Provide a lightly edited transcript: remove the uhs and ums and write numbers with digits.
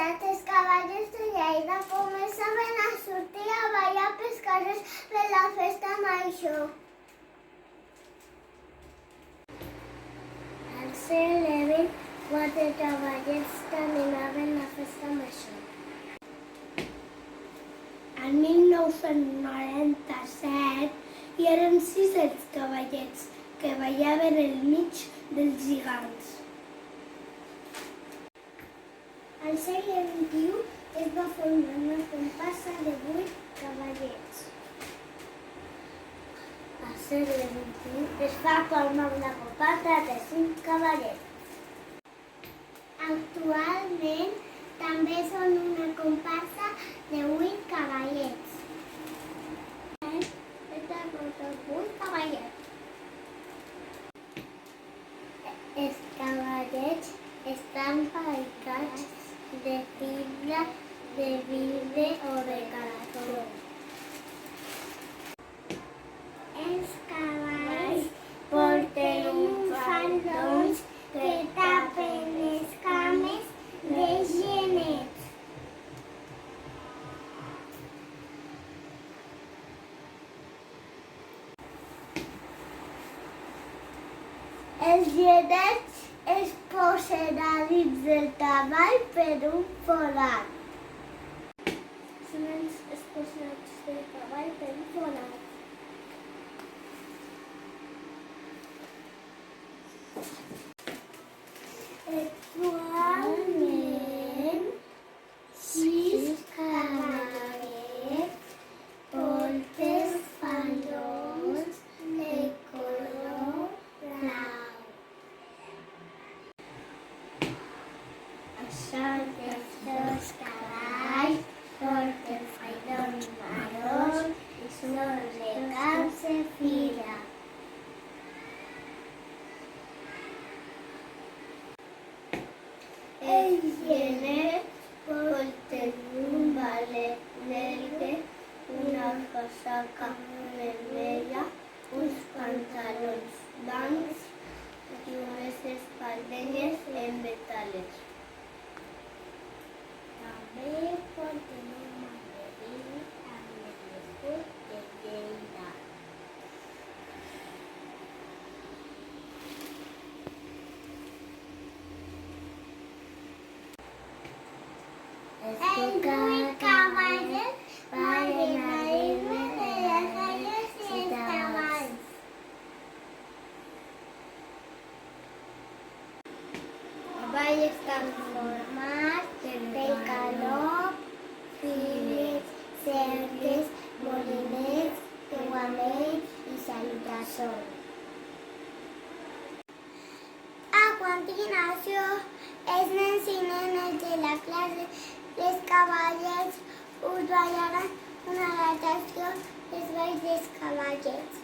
Lleida, els cavalls de Lleida començaven a sortir a ballar pels carrers per la festa major. Al celebre, 4 cavallets que animaven la festa major. El 1997 hi eren 6 els cavallets que ballaven al mig dels gegants. Al segle XXI es va formar una comparsa de 8 cavallets. Al segle XXI es va formar una comparsa de 5 cavallets. Actualment també són una comparsa de 8 cavallets. Els cavallets estan fabricats de fibra de vidre o de cartó. Els cavalls porten uns faldons que tapen les cames dels genets. Els genets es posen a dins del cavall per un forat. Són els esposats del cavall per un forat. Actualment, 6 cavallets porten faldons de color blau. Els dos cavalls porten faldons marrons i són de calça fina. Els genets porten un barret negre, una casaca vermella, uns pantalons blancs i unes espardenyes emmetallades. També porten un malerí amb l'escut de Lleida. Els 8 cavallets ballen a ritme de les galles i els cavalls. El ball està format per calor, fires, cerques, molinets, creuaments i salutacions. A continuació, els nens i nenes de la classe dels cavallets us ballaran una adaptació dels balls dels cavallets.